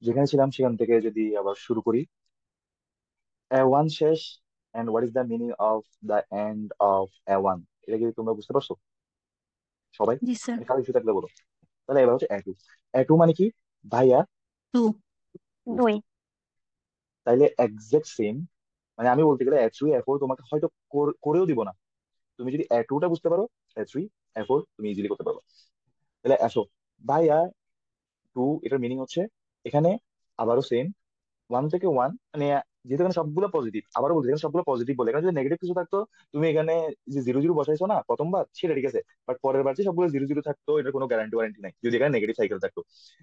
যেখানে ছিলাম সেখান থেকে যদি আবার শুরু করি। এ ওয়ান শেষ, and what is the meaning of the end of A one? এটা কি তোমরা বুঝতে পারছো সবাই? জি স্যার। মানে কারো ইস্যু থাকলে বলো। তাহলে এবার হচ্ছে এ টু। এ টু মানে কি ভাইয়া? টু। Two। দুই। তাইলে এক্সাক্ট সেম। মানে আমি বলতে গেলে এ থ্রি এ ফোর তোমাকে হয়তো করেও দিব না। তুমি যদি এ টুটা বুঝতে পারো, এ থ্রি এ ফোর তুমি ইজিলি করতে পারবে। তাহলে আসো, ভাইয়া টু এটার মিনিং হচ্ছে এখানে আবারও সেম, ওয়ান থেকে ওয়ান মানে যেহেতু এখানে সবগুলো পজিটিভ, আবারও বলছি এখানে সবগুলো পজিটিভ বলে, এখানে যদি নেগেটিভ কিছু থাকতো তুমি এখানে যে জিরো জিরো বসাইছো না প্রথমবার সেটা ঠিক আছে, বাট পরের বার যে সবগুলো জিরো জিরো থাকতো এটার কোনো গ্যারান্টি ওয়ারেন্টি নাই যদি এখানে নেগেটিভ সাইকেল থাকতো।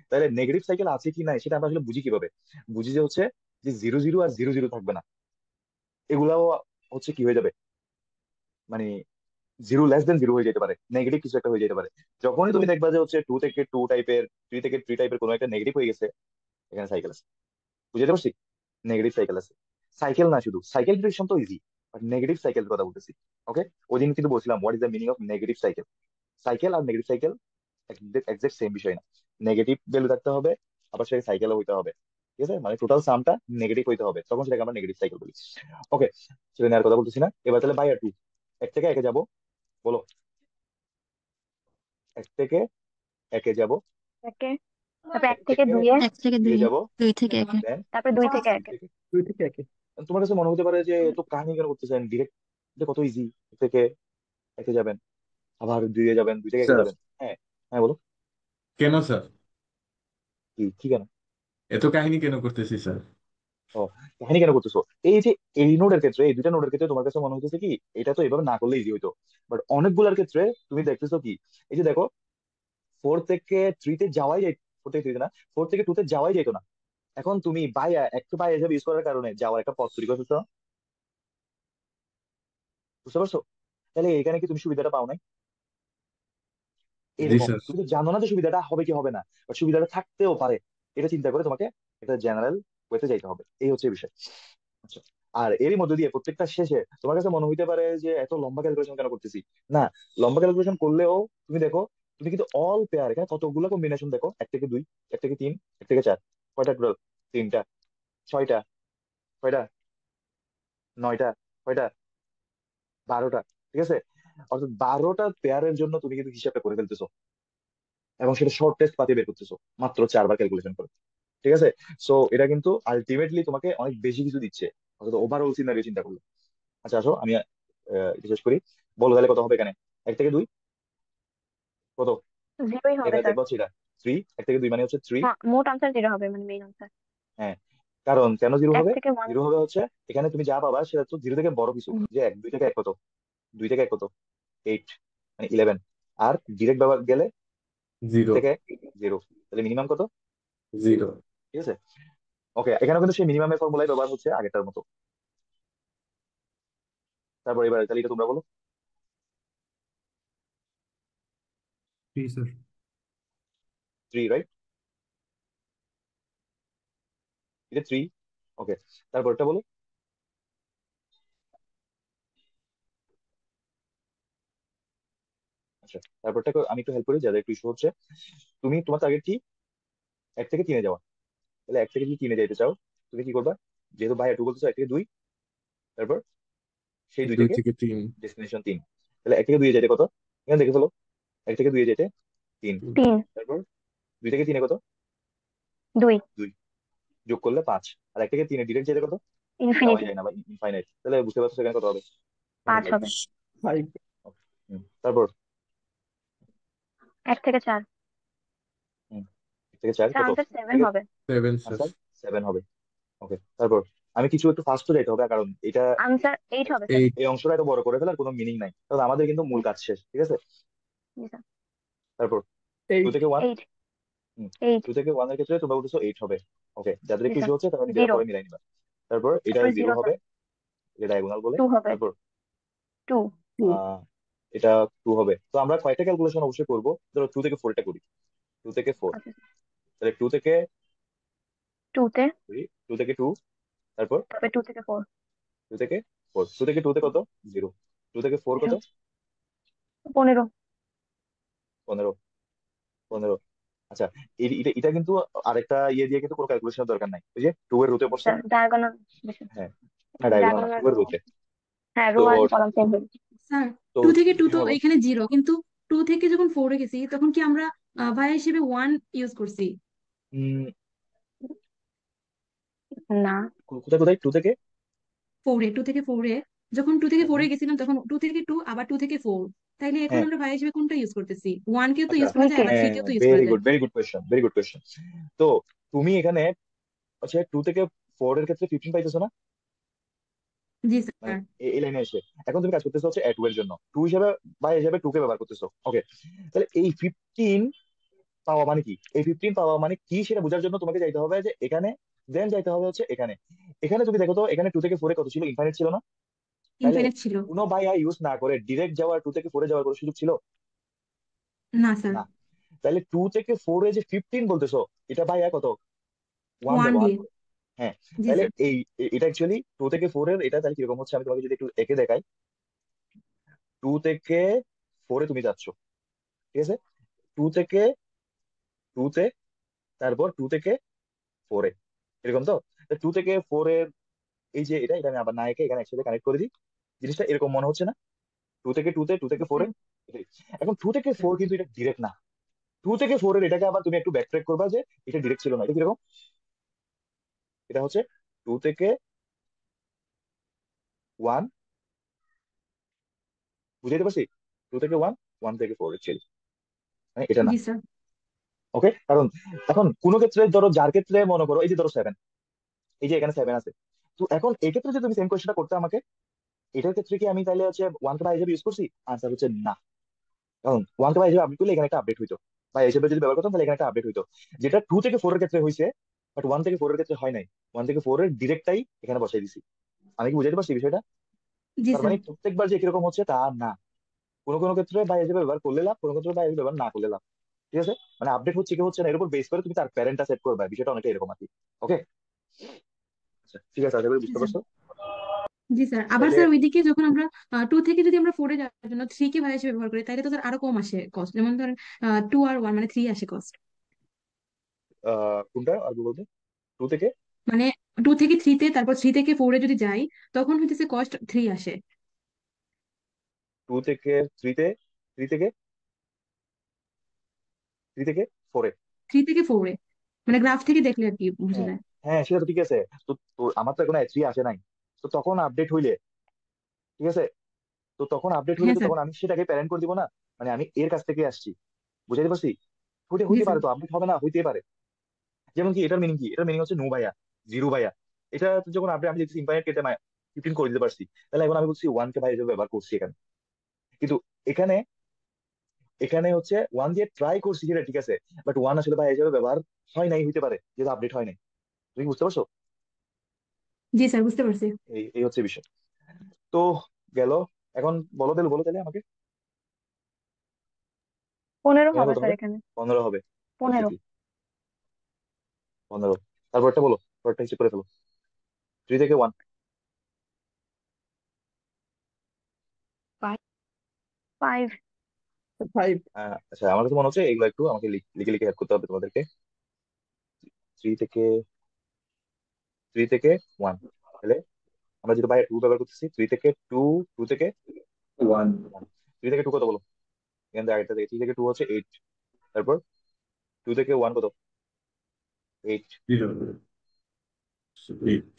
তাহলে নেগেটিভ সাইকেল আছে কি নাই সেটা আমরা আসলে বুঝি কিভাবে? বুঝি যে হচ্ছে যে জিরো জিরো আর জিরো জিরো থাকবে না, এগুলাও হচ্ছে কি হয়ে যাবে, মানে জিরো লেস দেন জিরো হয়ে যেতে পারে, নেগেটিভ কিছু একটা হয়ে যেতে পারে। যখনই তুমি দেখবা যে হচ্ছে টু থেকে টু টাইপের, থ্রি থেকে থ্রি টাইপের কোনো একটা নেগেটিভ হয়ে গেছে, এখানে সাইকেল আছে। বুঝতে পারছি? নেগেটিভ সাইকেল আছে। সাইকেল না শুধু সাইকেল ডিরেকশন তো ইজি, বাট নেগেটিভ সাইকেল কথা বলতেছি। ওকে, ওই দিন কিন্তু বলছিলাম what is the meaning of negative cycle. Cycle আর নেগেটিভ সাইকেল এক্সাক্ট সেম বিষয় না। নেগেটিভ ভ্যালু থাকতে হবে, আবার সেটা সাইকেলও হইতে হবে। ঠিক আছে, মানে টোটাল সামটা নেগেটিভ হইতে হবে, তখন সেটাকে আমরা নেগেটিভ সাইকেল বলি। ওকে, সেটা নিয়ে আর কথা বলতেছি না। এবার তাহলে বাই আর টু, এক থেকে একে যাব, বলো। এক থেকে একে যাব, একে, তারপর এক এক থেকে থেকে দুইয়ে, এক থেকে দুইয়ে দুই। যাব, দুই থেকে একে। দেন তারপর দুই থেকে দুই একে। থেকে দুই থেকে একে। তোমার কাছে মনে হতে পারে যে তো কাহিনী কেন করতেছেন ডিরেক্ট, এটা কত ইজি, থেকে একে যাবেন, আবার দুইয়ে যাবেন, দুই থেকে একে স্যার, যাবেন। হ্যাঁ, হ্যাঁ বলো। কেন স্যার? কি কি কেন? এত কাহিনী কেন করতেছি স্যার? ও, কাহিনী কেন করতেছো? এই যে এই নোডের ক্ষেত্রে, এই দুইটা নোডের ক্ষেত্রে তোমার কাছে মনে হচ্ছে কি এটা তো এভাবে না করলে ইজি হইতো, বাট অনেকগুলোর ক্ষেত্রে তুমি দেখতেছো কি, এই যে দেখো, ফোর থেকে থ্রিতে যাওয়াই যাই, ফোর থেকে থ্রিতে না, ফোর থেকে টুতে যাওয়াই যাইতো না। এখন তুমি বাইয়া একটু বাইরে হিসাবে ইউজ করার কারণে যাওয়ার একটা পথ তৈরি করে ফেলছো। বুঝতে পারছো? তাহলে এখানে কি তুমি সুবিধাটা পাও নাই? জি এরকম স্যার। তুমি তো জানো না যে সুবিধাটা হবে কি হবে না, বাট সুবিধাটা থাকতেও পারে, এটা চিন্তা করে তোমাকে এটা জেনারেল ওয়েতে যাইতে হবে, এই হচ্ছে বিষয়। আচ্ছা, আর এরই মধ্যে দিয়ে প্রত্যেকটা শেষে তোমার কাছে মনে হইতে পারে যে এত লম্বা ক্যালকুলেশন কেন করতেছি। না, লম্বা ক্যালকুলেশন করলেও তুমি দেখো, তুমি কিন্তু অল পেয়ার, এখানে কতগুলো কম্বিনেশন দেখো, এক থেকে দুই, এক থেকে তিন, এক থেকে চার, কয়টা টোটাল? তিনটা, ছয়টা, কয়টা, নয়টা, কয়টা, 12টা। ঠিক আছে, অর্থাৎ 12টা পেয়ারের জন্য তুমি কিন্তু হিসাবটা করে ফেলতেছো, এবং সেটা শর্টেস্ট পাতে বের করতেছো মাত্র 4বার ক্যালকুলেশন করে। ঠিক আছে, সো এটা কিন্তু আলটিমেটলি তোমাকে অনেক বেশি কিছু দিচ্ছে, অর্থাৎ ওভারঅল সিনারিও চিন্তা করলে। আচ্ছা আসো আমি এটা শেষ করি। বলো তাহলে কত হবে এখানে? এক থেকে দুই কত? জিরোই হবে এখানে স্যার। দেখবো হচ্ছে এটা থ্রি, এক থেকে দুই মানে হচ্ছে থ্রি। হ্যাঁ, মোট আনসার জিরো হবে, মানে মেইন আনসার। হ্যাঁ, কারণ কেন জিরো এক হবে? থেকে ওয়ান। জিরো হবে হচ্ছে এখানে তুমি যা পাবা সেটা তো জিরো থেকে বড় কিছু, যে এক, দুই থেকে এক কত? দুই থেকে এক কত? এইট, মানে 11। আর ডিরেক্ট ব্যবহার গেলে এক জিরো। থেকে জিরো, তাহলে মিনিমাম কত? জিরো। জিরো। ঠিক আছে, ওকে, এখানেও কিন্তু সেই মিনিমামের ফর্মুলাই ব্যবহার হচ্ছে আগেরটার মতো। তারপর এবার তাহলে এটা তোমরা বলো। জি স্যার। Three right? এটা থ্রি। ওকে, তারপরটা বলো। আচ্ছা, তারপরটা আমি একটু হেল্প করি যাদের একটু ইস্যু হচ্ছে। তুমি তোমার টার্গেট কি? এক থেকে তিনে যাওয়া। তাহলে এক থেকে যদি তিনে যাইতে চাও, তুমি কি করবা? যেহেতু ভাই টু বলতেছো, এক থেকে দুই, তারপর সেই দুই দুই থেকে থেকে তিন। ডেস্টিনেশন তিন। তাহলে এক থেকে দুইয়ে যেতে কত? এখানে দেখে ফেলো, এক থেকে দুইয়ে যেতে তিন, তিন। তিন। তারপর দুই থেকে তিনে কত? দুই। দুই, যোগ করলে পাঁচ। আর এক থেকে তিনে ডিরেক্ট যেতে কত? যাওয়াই ইনফিনিটি। যায় না ভাই, ইনফাইনাইট। তাহলে বুঝতে পারছো সেখানে কত হবে? পাঁচ ফাইভ। হবে। ফাইভ। তারপর এক থেকে চার। হুম, এক থেকে চার স্যার কত? আনসার এক সেভেন থেকে হবে। Seven sir. আনসার সেভেন হবে। ওকে, তারপর আমি কিছু একটু ফাস্টও যাইতে হবে, কারণ এটা আনসার এইট হবে স্যার। এইট। এই অংশটা এত বড় করে ফেলার কোনো মিনিং নাই, কারণ আমাদের কিন্তু মূল কাজ শেষ। ঠিক আছে, জি স্যার। তারপর টু এইট। থেকে ওয়ান। এইট। এইট। টু থেকে ওয়ানের ক্ষেত্রে তোমরা বলতেছো এইট হবে। ওকে, যাদের জি একটু স্যার। ইস্যু হচ্ছে তারা নিজেরা জিরো। পরে মিলাই নিবা। তারপর এটা তারপরে জিরো জিরো হবে, স্যার। এটা ডায়াগোনাল বলে। টু হবে। তারপর টু। টু। আহ এটা টু হবে। তো আমরা কয়টা ক্যালকুলেশন অবশ্যই করবো, ধরো টু থেকে ফোরটা করি। টু থেকে ফোর, আচ্ছা স্যার। তাহলে টু থেকে টু তে। থ্রি, টু থেকে টু, তারপর তারপরে টু থেকে ফোর। টু থেকে ফোর, টু থেকে টুতে কত? জিরো। টু থেকে ফোর কত? জিরো। 15। 15, 15, আচ্ছা, এটা এটা কিন্তু আরেকটা ইয়ে দিয়ে কিন্তু কোনো ক্যালকুলেশনের দরকার নাই, ওই যে টু এর রুটে পড়ছে। স্যার ডায়াগোনাল, হ্যাঁ, না ডায়াগোনাল না, ডায়াগোনাল টু এর রো, রুটে। হ্যাঁ রো তো আর কলাম চেঞ্জ হয়ে গেছে। স্যার, তো 2 থেকে 2 তো হ্যাঁ বলো। এখানে 0, কিন্তু 2 থেকে যখন 4-এ গেছি তখন কি আমরা ভাইয়া হিসেবে 1 ইউজ করছি? উম, না, কোথায় কোথায় টু থেকে? 4-এ, 2 থেকে 4-এ, যখন 2 থেকে 4-এ হুম, গেছিলাম তখন 2 থেকে 2 আবার 2 থেকে 4, তাইলে এখন হ্যাঁ আমরা ভাইয়া হিসেবে কোনটা ইউজ করতেছি? 1 কেও তো আচ্ছা, ইউজ করা যায়, টুকে। আবার হ্যাঁ 3-তেও তো ইউজ করা ভেরি যায়। Good, very good question, very good question. তো তুমি এখানে হচ্ছে টু থেকে ফোর এর ক্ষেত্রে 15 পাইতেছো না, জি মানে স্যার। এই লাইনে এসে এখন তুমি কাজ করতেছো হচ্ছে টু এর জন্য, টু হিসেবে বা হিসেবে টু কে ব্যবহার করতেছো, ওকে। তাহলে এই 15 পাওয়া মানে কি, এই 15 পাওয়া মানে কি সেটা বোঝার জন্য তোমাকে যাইতে হবে যে এখানে, দেন যাইতে হবে হচ্ছে এখানে। এখানে তুমি দেখো তো, এখানে টু থেকে ফোরে কত ছিল, ইনফাইনাইট ছিল না? তাহলে ইনফাইনাইট ছিল। কোনো বাই আই ইউজ না করে ডিরেক্ট যাওয়ার, টু থেকে ফোরে যাওয়ার কোনো সুযোগ ছিল? না স্যার। না। তাহলে টু থেকে ফোরে যে 15 বলতেছো, এটা বাই আই কত, ওয়ান 1 ব্যবহার দিয়ে। করো। হ্যাঁ, জি তাহলে স্যার। এটা অ্যাকচুয়ালি টু থেকে ফোর এর এটা তাহলে কিরকম হচ্ছে, আমি তোমাকে যদি একটু একে দেখাই। টু থেকে ফোরে তুমি যাচ্ছ, ঠিক আছে, টু থেকে টু তে, তারপর টু থেকে ফোরে, এরকম তো। টু থেকে ফোর এর এই যে এটা, এটা আমি আবার না একে এখানে একসাথে কানেক্ট করে দিই, জিনিসটা এরকম মনে হচ্ছে না? টু থেকে টু তে, টু থেকে জি ফোরে। স্যার। এখন টু থেকে ফোর কিন্তু এটা ডিরেক্ট না, টু থেকে ফোর এর এটাকে আবার তুমি একটু ব্যাক ট্র্যাক করবা যে এটা ডিরেক্ট ছিল না, এটা কিরকম, এটা হচ্ছে টু থেকে ওয়ান, বুঝাইতে পারছি? টু থেকে ওয়ান, ওয়ান থেকে ফোর ছিল, মানে এটা না। জি স্যার। ওকে, কারণ এখন কোন ক্ষেত্রে ধরো, যার ক্ষেত্রে মনে করো এই যে ধরো সেভেন, এই যে এখানে সেভেন আছে, তো এখন এই ক্ষেত্রে যদি তুমি সেম কোয়েশ্চনটা করতে আমাকে, এটার ক্ষেত্রে কি আমি তাহলে হচ্ছে ওয়ান কে বাই হিসেবে ইউজ করছি? আনসার হচ্ছে না। কারণ ওয়ান কে বাই হিসেবে আপডেট করলে এখানে একটা আপডেট হইতো, বা হিসেবে যদি ব্যবহার করতাম তাহলে এখানে একটা আপডেট হইতো, যেটা টু থেকে ফোর এর ক্ষেত্রে হয়েছে, বাট ওয়ান থেকে ফোর এর ক্ষেত্রে হয় নাই। ওয়ান থেকে ফোর এর ডিরেক্টটাই এখানে বসাই দিছি। আমি কি বুঝাইতে পারছি বিষয়টা? জি তার স্যার। মানে প্রত্যেকবার যে কিরকম হচ্ছে তা না, কোনো কোনো ক্ষেত্রে বাই হিসেবে ব্যবহার করলে লাভ, কোনো ক্ষেত্রে বাই হিসেবে ব্যবহার না করলে লাভ। ঠিক আছে, মানে আপডেট হচ্ছে কি হচ্ছে না এর উপর বেস করে তুমি তার প্যারেন্টটা সেট করবে, বিষয়টা অনেকটা এরকম আর কি। ওকে, আচ্ছা ঠিক আছে, আশা করি জি বুঝতে স্যার। পারছো। জি স্যার, আবার তাইলে স্যার ওইদিকে যখন আমরা 2 থেকে যদি আমরা 4-এ যাওয়ার জন্য 3 কে ভাইয়া হিসেবে ব্যবহার করি, তাহলে তো স্যার আরো কম আসে কস্ট, যেমন ধরেন 2 আর 1 মানে 3 আসে কস্ট। কোনটা আর কি বলতে, টু থেকে মানে 2 থেকে 3-তে, তারপর 3 থেকে 4-এ যদি যাই তখন হইতেছে কস্ট 3 আসে। টু থেকে থ্রিতে, থ্রি থেকে, থ্রি থেকে ফোরে। 3 থেকে 4-এ, মানে গ্রাফ থেকে দেখলে আর কি বোঝা হ্যাঁ, যায়। হ্যাঁ সেটা তো ঠিক আছে। তো তো আমার তো এখনো থ্রি আসে নাই, তো তখন আপডেট হইলে, ঠিক আছে, তো তখন আপডেট হইলে হ্যাঁ তো স্যার। তখন আমি সেটাকে প্যারেন্ট করে দিব না, মানে আমি এর কাছ থেকে আসছি, বুঝাইতে পারছি? হইতে জি হইতে স্যার। পারে, তো আপডেট হবে না হইতে পারে। যেমন কি এটার মিনিং কি, এটার মিনিং হচ্ছে নো ভাইয়া, জিরো ভাইয়া। এটা তো যখন আপডেট আমি দেখছি ইনফাইনাইট কেটে 15 করে দিতে পারছি, তাহলে এখন আমি বলছি ওয়ান কে ভাই হিসেবে ব্যবহার করছি এখানে। কিন্তু এখানে, এখানে হচ্ছে ওয়ান দিয়ে ট্রাই করছি যেটা ঠিক আছে, বাট ওয়ান আসলে ভাই হিসেবে ব্যবহার হয় নাই, হইতে পারে যেহেতু আপডেট হয় নাই। তুমি কি বুঝতে পারছো? জি স্যার, বুঝতে পারছি। এই এই হচ্ছে বিষয়। তো গেল, এখন বলো তাহলে, বলো তাহলে আমাকে, 15 এখানে হবে কত স্যার হবে? এখানে। 15 হবে, 15। এক্স্যাক্টলি 15। তারপরটা বলো, পরটা হিসেব করে ফেলো, থ্রি থেকে ওয়ান। 5। ফাইভ। আচ্ছা, আমার কাছে মনে হচ্ছে এগুলো একটু আমাকে লিখে লিখে হেল্প করতে হবে তোমাদেরকে। থ্রি থেকে, থ্রি থেকে ওয়ান, তাহলে আমরা যেহেতু বাইরে টু ব্যবহার করতেছি, থ্রি থেকে টু, টু থেকে ওয়ান। ওয়ান। থ্রি থেকে টু কত বলো, এখান থেকে আগেরটা থেকে, থ্রি থেকে টু হচ্ছে এইট, তারপর টু থেকে ওয়ান কত, এইট, জিরো। এইট।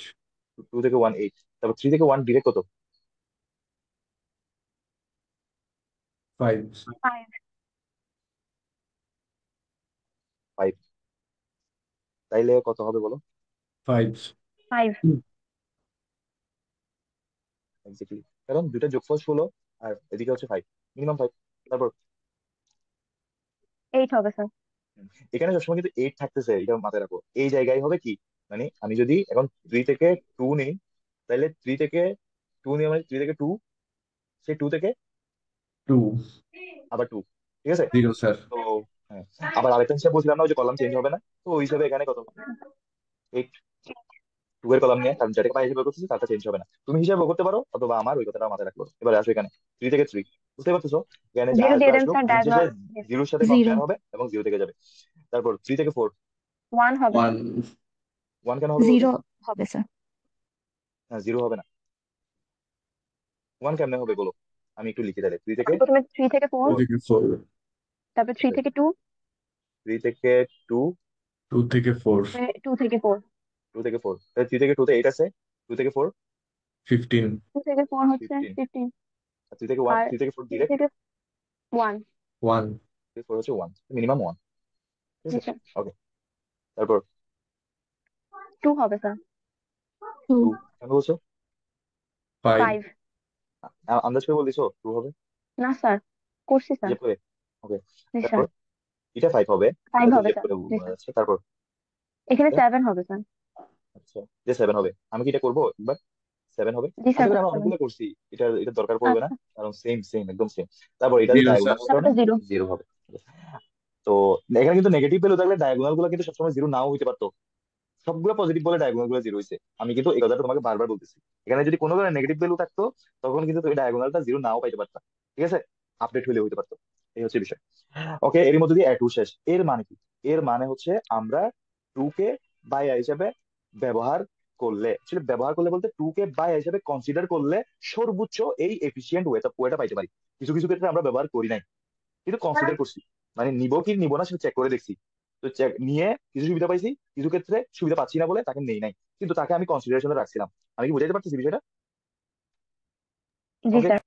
টু থেকে ওয়ান এইট, তারপর থ্রি থেকে ওয়ান ডিরেক্ট কত, ফাইভ। 5। ফাইভ। তাইলে কত হবে বলো? ফাইভ। 5। এক্স্যাক্টলি, কারণ দুইটা যোগফল 16 আর এদিকে হচ্ছে ফাইভ, মিনিমাম ফাইভ। তারপর 8 হবে স্যার। হুম, এখানে সবসময় কিন্তু এইট থাকতেছে, এটা মাথায় রাখো। এই জায়গায় হবে কি, মানে আমি যদি এখন থ্রি থেকে টু নিই, তাহলে থ্রি থেকে টু নিয়ে মানে থ্রি থেকে টু, সেই টু থেকে টু। আবার টু, ঠিক আছে। Zero sir. তো হ্যাঁ, আবার আরেকটা হিসাব বলছিলাম না, ওই যে কলাম চেঞ্জ হবে না, তো ওই হিসাবে এখানে কত, এইট। টু এর কলাম নিয়ে, কারণ যেটাকে পাই হিসেবে করতেছি তারটা চেঞ্জ হবে না, তুমি হিসাবে করতে পারো অথবা আমার ওই কথাটা মাথায় রাখবো। এবার আসো এখানে থ্রি থেকে থ্রি, বুঝতে পারতেছো? এখানে যা 0 আসবে দিয়ে দেন আসলো, স্যার, দিন শেষে ডায়াগোনাল। জিরোর সাথে 0। কম্পেয়ার হবে এবং জিরো থেকে যাবে। তারপর 3 থেকে 4। 1 হবে স্যার। 1, 1 কেন হবে বলতো? জিরো হবে স্যার। হ্যাঁ, 0 হবে না। 1 কেমনে হবে বলো? আমি একটু লিখে দিই। 3 থেকে প্রথমে 3 থেকে 4, 2 থেকে 4, তারপর 3 থেকে 2, 3 থেকে 2, 2 থেকে 4, 2 থেকে 4, 2 থেকে 4, 3 থেকে 2 তে 8 আছে, 2 থেকে 4 15, 2 থেকে 4 হচ্ছে 15, 15, আর 3 থেকে 1, আর 3 থেকে 4 3 ডিরেক্ট, থেকে 1। 1, 4 হচ্ছে 1, মিনিমাম 1। ঠিক জি আছে, স্যার। ওকে। তারপর 2 হবে স্যার। 2। 2 কেন বলছো? 5, 5। আন্দাজ করে বল দিছো 2 হবে না স্যার, করছি স্যার। হিসাব করে? ওকে। জি তারপর স্যার। এটা 5 হবে, 5 এটা তো হবে হিসাব স্যার। করে জি বোঝা স্যার। যাচ্ছে। তারপর এখানে এটা, 7 হবে স্যার। আচ্ছা, যে 7 হবে। আমি কি এটা করবো একবার? 7 হবে। জি আশা স্যার, করি আমরা করতে পারেন। অনেকগুলো করছি, এটা দরকার পড়বে না, আচ্ছা, কারণ সেম সেম একদম সেম। তারপর এটা দিয়ে 0 ডায়াগোনাল স্যার। হওয়ার কারণে তারপরে 0। 0 হবে। তো এখানে কিন্তু নেগেটিভ ভ্যালু থাকলে ডায়াগোনাল গুলো কিন্তু সবসময় 0 নাও হইতে পারতো। সবগুলো পজিটিভ বলে ডায়াগোনাল গুলো 0 হয়েছে। আমি কিন্তু এই কথাটা তোমাকে বারবার বলতেছি। এখানে যদি কোনো ধরনের নেগেটিভ ভ্যালু থাকতো, তখন কিন্তু তুমি ডায়াগোনালটা 0 নাও পাইতে পারতা। ঠিক আছে, আপডেট হইলে হইতে পারতো। এই হচ্ছে বিষয়। ওকে, এর মধ্যে দিয়ে টু শেষ। এর মানে কি? এর মানে হচ্ছে আমরা টু কে বায়া হিসেবে ব্যবহার করলে, আসলে ব্যবহার করলে বলতে 2 কে বায়া হিসেবে কনসিডার করলে সর্বোচ্চ এই এফিসিয়েন্ট ওয়েটা পাইতে পারি। কিছু কিছু ক্ষেত্রে আমরা ব্যবহার করি নাই, কিন্তু কনসিডার করছি। মানে নিব কি নিব না সেটা চেক করে দেখছি। তো চেক নিয়ে কিছু সুবিধা পাইছি, কিছু ক্ষেত্রে সুবিধা পাচ্ছি না বলে তাকে নেই নাই, কিন্তু তাকে আমি কনসিডারেশনে রাখছিলাম। আমি কি বুঝাইতে পারতেছি বিষয়টা? জি ওকে। স্যার।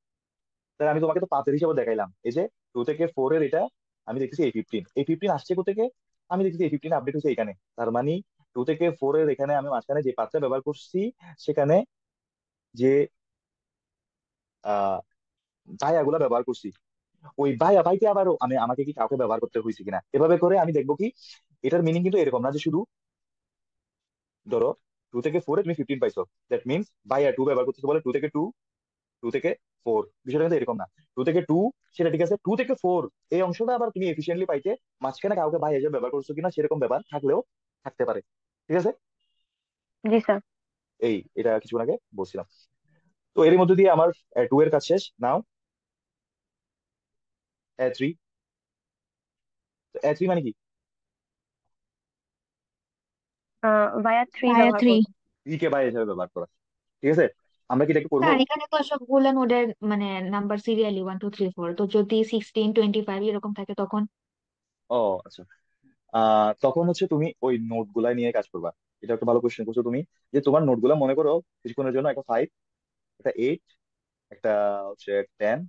তাহলে আমি তোমাকে তো পাতের হিসাবে দেখাইলাম, এই যে 2 থেকে 4 এর এটা আমি দেখতেছি এই 15 আসছে কোথেকে? আমি দেখতেছি এই 15 আপডেট হচ্ছে এখানে। তার মানে 2 থেকে 4 এর এখানে আমি মাঝখানে যে পাতটা ব্যবহার করছি, সেখানে যে আহ বায়াগুলা ব্যবহার করছি, ওই বায়া পাইতে আবারও আমি আমাকে কি কাউকে ব্যবহার করতে হয়েছে কিনা, এভাবে করে আমি দেখবো কি এটার মিনিং কিন্তু এরকম না যে শুধু ধরো 2 থেকে 4 এ তুমি 15 পাইছো, দ্যাট মিনস বায়া 2 ব্যবহার করতেছো বলে 2 থেকে 2, 2 থেকে 4। বিষয়টা কিন্তু এরকম না। 2 থেকে 2 সেটা ঠিক আছে, 2 থেকে 4 এই অংশটা আবার তুমি এফিসিয়েন্টলি পাইতে মাঝখানে কাউকে বাই হিসেবে ব্যবহার করছো কিনা সেরকম ব্যাপার থাকলেও থাকতে পারে। ঠিক আছে, জি স্যার। এটা কিছুক্ষণ আগে বলছিলাম। তো এর মধ্যে দিয়ে আমার 2 এর কাজ শেষ। নাও 3, থ্রি মানে কি? ভায়া 3 ভায়া ব্যবহার 3। করব। 3 কে বাই হিসেবে ব্যবহার করা। ঠিক আছে, আমরা কি এটাকে করবো? স্যার এখানে তো সবগুলো নোডের মানে নাম্বার সিরিয়ালি 1 2 3 4, তো যদি 16 25 এরকম থাকে তখন? ও আচ্ছা। তখন হচ্ছে তুমি ওই নোট গুলা নিয়ে কাজ করবা। এটা একটা ভালো কোশ্চেন করছো তুমি, যে তোমার নোট গুলা মনে করো কিছুক্ষণের জন্য একটা 5, একটা 8, একটা হচ্ছে 10,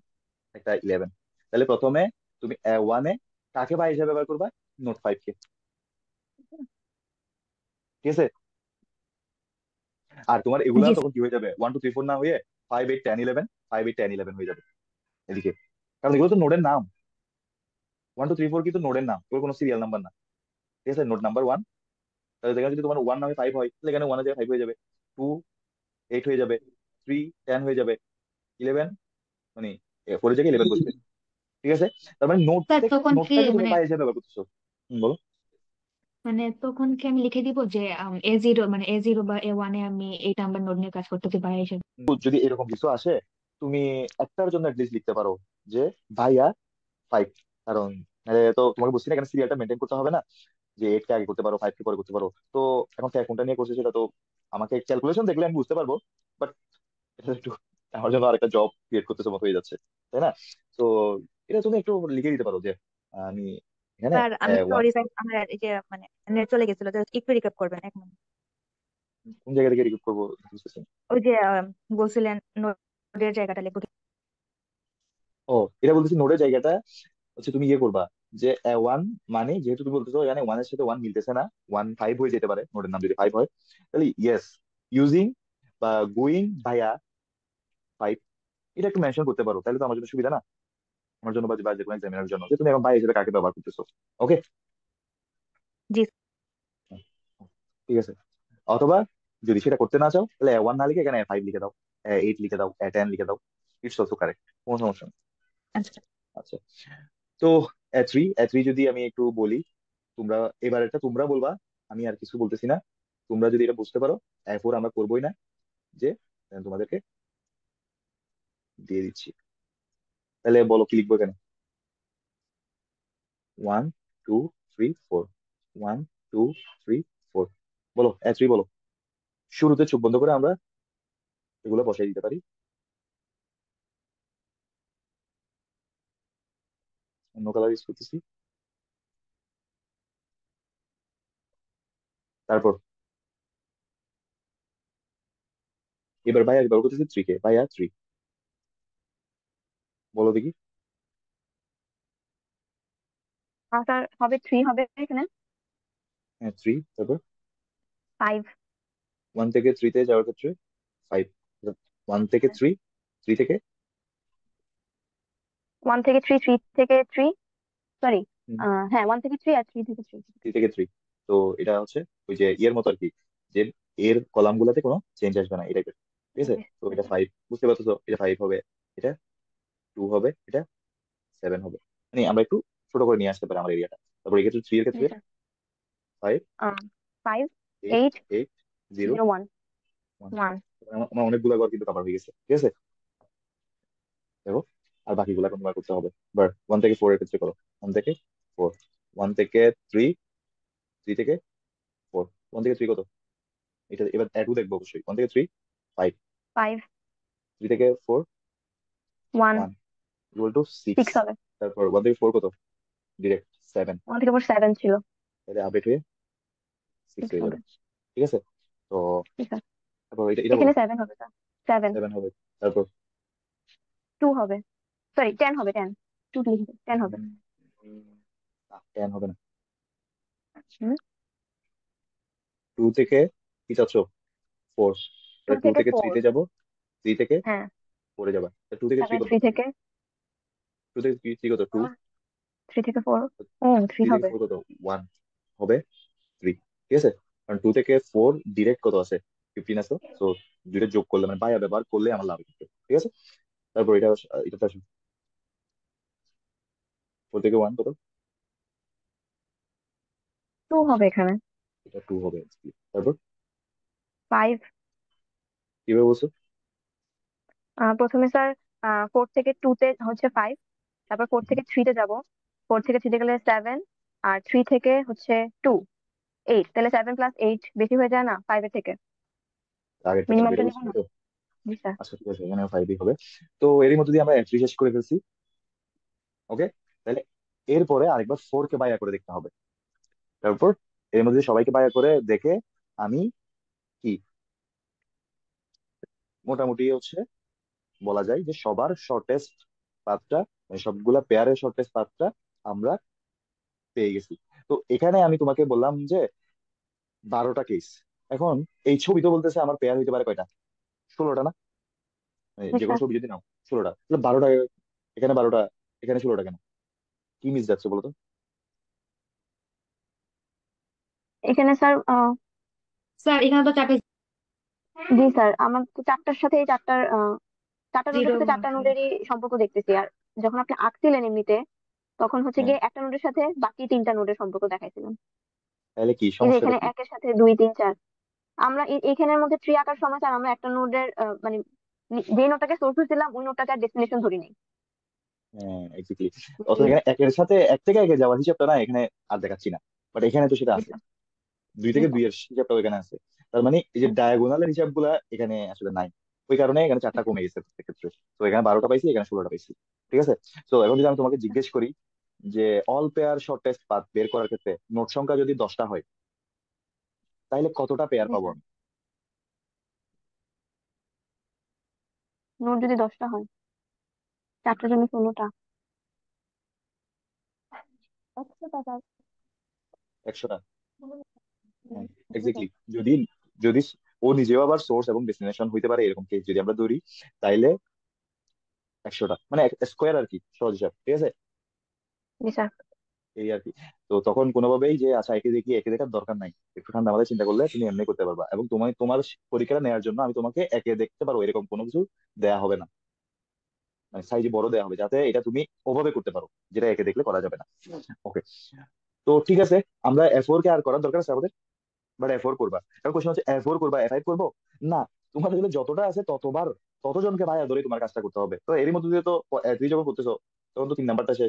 একটা 11। তাহলে প্রথমে তুমি 1 এ কাকে বাই হিসাবে ব্যবহার করবা? নোট 5 কে। ঠিক আছে, আর তোমার এগুলা জি তখন কি হয়ে যাবে? 1 2 3 4 না হয়ে 5 8 10 11, 5 8 10 11 হয়ে যাবে এদিকে। কারণ এগুলো তো নোডের নাম। 1 2 3 4 কিন্তু নোডের নাম, এগুলো কোনো সিরিয়াল নাম্বার না। ঠিক আছে, নোড নাম্বার 1। তাহলে এখানে যদি তোমার 1 না হয় 5 হয়, তাহলে এখানে 1 এর জায়গায় 5 হয়ে যাবে। 2 8 হয়ে যাবে, 3 10 হয়ে যাবে, 11 মানে 4 এর জায়গায় 11 বসবে। ঠিক আছে, তার মানে স্যার তখন কি নোটটাকে তুমি মানে, বাই হিসেবে ব্যবহার করতেছো। বলো। মানে তখন কি আমি লিখে দিব যে A0 মানে A0 বা A1 এ আমি এই নাম্বার নোড নিয়ে কাজ করতেছি ভাইয়া হিসেবে? যদি এরকম কিছু আসে, তুমি একটার জন্য অ্যাটলিস্ট লিখতে পারো যে ভাইয়া 5। কারণ তো তোমাকে বুঝছি না, এখানে সিরিয়ালটা মেনটেন করতে হবে না যে 8 কে আগে করতে পারো, 5 কে পরে করতে পারো। তো এখন কোনটা নিয়ে করছে সেটা তো আমাকে ক্যালকুলেশন দেখলে আমি বুঝতে পারবো, বাট এটা একটু আমার জন্য আরেকটা জব ক্রিয়েট করতেছে মতো হয়ে যাচ্ছে, তাই না? তো এটা তুমি একটু লিখে দিতে পারো যে আমি এখানে স্যার আমি ওয়ান, সরি স্যার, আমার এই যে মানে নেট চলে গেছিল, just একটু রিকাপ করবেন 1 মিনিট। কোন জায়গা থেকে রিক্রুট করবো বুঝতেছি না। ওই যে বলছিলেন নোডের জায়গাটা লিখবো। ও, এটা বলতেছি নোডের জায়গাটা হচ্ছে তুমি ইয়ে করবা, যে 1 মানে যেহেতু তুমি বলতেছো এখানে 1 এর সাথে 1 মিলতেছে না, 1 5 হয়ে যেতে পারে নোডের নাম যদি 5 হয়, তাহলে ইয়েস ইউজিং বা গোয়িং ভাইয়া 5, এটা একটু মেনশন করতে পারো। তাহলে তো আমার জন্য সুবিধা না, আমার জন্য বা যে কোনো এক্সামিনার জন্য, যে তুমি এখন ভাই হিসেবে কাকে ব্যবহার করতেছো। ওকে, জি। ঠিক আছে। অথবা যদি সেটা করতে না চাও, তাহলে 1 না লিখে এখানে 5 লিখে দাও, 8 লিখে দাও, 10 লিখে দাও। ইটস অলসো কারেক্ট, কোনো সমস্যা নেই। আচ্ছা। আচ্ছা, তো থ্রি যদি আমি একটু বলি, তোমরা এবার এটা তোমরা বলবা, আমি আর কিছু বলতেছি না। তোমরা যদি এটা বুঝতে পারো, ফোর আমরা করবোই না, যে তোমাদেরকে দিয়ে দিচ্ছি। তাহলে বলো কি লিখবো এখানে? 1 2 3 4। One, two, three, four. বলো থ্রি বলো। শুরুতে চোখ বন্ধ করে আমরা এগুলো বসাই দিতে পারি। অন্য কালার ইউজ করতেছি। তারপর এবার ভাইয়া ব্যবহার করতেছি থ্রি কে। ভাইয়া থ্রি বলো দেখি। স্যার হবে 3 হবে এখানে। হ্যাঁ থ্রি। তারপর 5। ওয়ান থেকে থ্রিতে যাওয়ার ক্ষেত্রে ফাইভ। ওয়ান থেকে থ্রি, থ্রি থেকে 1 থেকে 3, 3 থেকে 3, সরি। হ্যাঁ 1 থেকে 3 আর 3 থেকে 3। থ্রি থেকে থ্রি। তো এটা হচ্ছে ওই যে ইয়ের মতো আর কি, যে এর কলাম গুলাতে কোনো চেঞ্জ আসবে না এই টাইপের। ঠিক আছে, তো জি এটা স্যার। ফাইভ, বুঝতে পারছো? এটা ফাইভ হবে, এটা টু হবে, এটা সেভেন হবে। মানে আমরা একটু ছোট করে নিয়ে আসতে পারি আমার এরিয়াটা। তারপর এই ক্ষেত্রে থ্রি এর জি ক্ষেত্রে sir. Five, 5, eight, 8, eight, zero, 0, 1, one. 1। আমার অনেকগুলো ঘর কিন্তু কভার হয়ে গেছে। ঠিক আছে, দেখো আর বাকিগুলো এখন তোমার করতে হবে। এবার ওয়ান থেকে ফোর এর ক্ষেত্রে করো। ওয়ান থেকে ফোর, ওয়ান থেকে থ্রি, থ্রি থেকে ফোর। ওয়ান থেকে থ্রি কত? এটা এবার টু দেখবো অবশ্যই। ওয়ান থেকে থ্রি ফাইভ, 5, থ্রি থেকে four 1, one, equal to six. 6 হবে। তারপর ওয়ান থেকে ফোর কত? Direct seven. 1 থেকে 4 7 ছিল। তাহলে আপডেট হয়ে সিক্স 6 হয়ে যাবে। হবে। ঠিক আছে, তো জি স্যার। তারপর এটা এটা বলো। এখানে 7 হবে স্যার। 7। সেভেন হবে। তারপর 2 হবে, সরি 10 হবে, 10। 2 লিখবে 10 হবে। টেন হবে না। হুম। টু থেকে কি চাচ্ছ? ফোর। 2 টু থেকে থেকে 4। থ্রিতে যাবো, থ্রি থেকে হ্যাঁ। ফোরে যাবা। টু থেকে থ্রি তারপরে কত? 3 থেকে টু থেকে থ্রি কত? টু। 3 থেকে 4। ও 3 থ্রি থেকে হবে। ফোর কত? ওয়ান হবে, থ্রি। ঠিক আছে, কারণ টু থেকে ফোর ডিরেক্ট কত আছে? ফিফটিন আছে। তো দুইটা যোগ করলে মানে বায়া ব্যবহার করলে আমার লাভ হবে। ঠিক আছে, তারপর এটা আসো। ফোর থেকে ওয়ান কত? 2 হবে এখানে। এটা টু হবে। তারপর 5। কিভাবে বলছো? প্রথমে স্যার 4 থেকে 2 তে হচ্ছে 5, তারপর 4 থেকে 3 তে যাব। 4 থেকে 3 তে গেলে 7, আর 3 থেকে হচ্ছে 2, 8। তাহলে 7 প্লাস 8 বেশি হয়ে যায় না 5 এর থেকে? আগেরটা থাকবে, মিনিমামটা এটা নিব বলছো না? তাই তো? জি স্যার। আচ্ছা ঠিক আছে, এখানে ফাইভই হবে। তো এরই মধ্যে দিয়ে আমরা এফ শেষ করে ফেলছি। ওকে, তাহলে এরপরে আরেকবার ফোর কে বায়া করে দেখতে হবে। তারপর এর মধ্যে সবাইকে বায়া করে দেখে আমি কি মোটামুটি হচ্ছে বলা যায় যে সবার শর্টেস্ট পাথটা, মানে সবগুলা পেয়ারের শর্টেস্ট পাথটা আমরা পেয়ে গেছি। তো এখানে আমি তোমাকে বললাম যে 12টা কেস। এখন এই ছবি তো বলতেছে আমার পেয়ার হইতে পারে কয়টা? 16টা না? মানে জি যে কোনো স্যার। ছবি যদি নাও 16টা, তাহলে 12টা। এখানে 12টা, এখানে 16টা কেন? কি মিস যাচ্ছে বলো তো? এখানে স্যার স্যার এখানে তো চারটে জি স্যার, আমার তো চারটার সাথে এই চারটা নোডের জিরো সাথে চারটা নোডেরই সম্পর্ক দেখতেছি। আর যখন আপনি আঁকছিলেন এমনিতে, তখন হচ্ছে হ্যাঁ, গিয়ে একটা নোডের সাথে বাকি 3টা নোডের সম্পর্ক দেখাইছিলেন। তাহলে কি এই যে সমস্যাটা এখানে কি? একের সাথে 2 3 4, আমরা এখানের মধ্যে ট্রি আঁকার সময় স্যার আমরা একটা নোডের মানে যে নোটটাকে সোর্স দিলাম ওই নোটটাকে আর ডেস্টিনেশন ধরি নাই। হ্যাঁ এক্স্যাক্টলি। অথবা এখানে একের সাথে এক থেকে একে যাওয়ার হিসাবটা না এখানে আর দেখাচ্ছি না, বাট এখানে তো সেটা জি আছে। স্যার। দুই জি থেকে দুই স্যার। এর হিসাবটাও এখানে আছে। তার মানে এই যে ডায়াগোনালের হিসাব গুলা এখানে আসলে নাই। ওই কারণে এখানে চারটা কমে গেছে প্রত্যেক ক্ষেত্রে। তো এখানে 12টা পাইছি, এখানে 16টা পাইছি। ঠিক আছে, তো এখন যদি আমি তোমাকে জিজ্ঞেস করি যে অল পেয়ার শর্টেস্ট পাথ বের করার ক্ষেত্রে নোট সংখ্যা যদি 10টা হয়, তাহলে কতটা পেয়ার জি পাবো স্যার, আমি? নোট যদি 10টা হয়, চারটার জন্য 16টা, 100টা স্যার। 100টা। হ্যাঁ এক্স্যাক্টলি। যদি যদি ও নিজেও আবার সোর্স এবং ডেস্টিনেশন হইতে পারে এরকম কেস যদি আমরা ধরি, তাইলে 100টা মানে স্কোয়ার আর কি, সহজ হিসাব। ঠিক আছে, জি স্যার। এই আর কি। তো তখন কোনোভাবেই যে আচ্ছা একে দেখি একে দেখার দরকার নাই, একটু ঠান্ডা মাথায় চিন্তা করলে তুমি এমনি করতে পারবা। এবং তোমার তোমার পরীক্ষাটা নেওয়ার জন্য আমি তোমাকে একে দেখতে পারো এরকম কোনো কিছু দেয়া হবে না, মানে সাইজে বড় দেওয়া হবে যাতে এটা তুমি ওভাবে করতে পারো, যেটা একে দেখলে করা যাবে না। ওকে, তো ঠিক আছে। আমরা এফোর কে আর করার দরকার আছে আমাদের? বাট এফোর করবা, এখন কোশ্চেন হচ্ছে এফোর করবা এফ5 করবো? না, তোমার কাছে যতটা আছে ততবার ততজনকে ভাইয়া ধরে তোমার কাজটা করতে হবে। তো এরই মধ্যে দিয়ে তো তুই যখন করতেছো তখন তো 3 নাম্বারটা শেষ।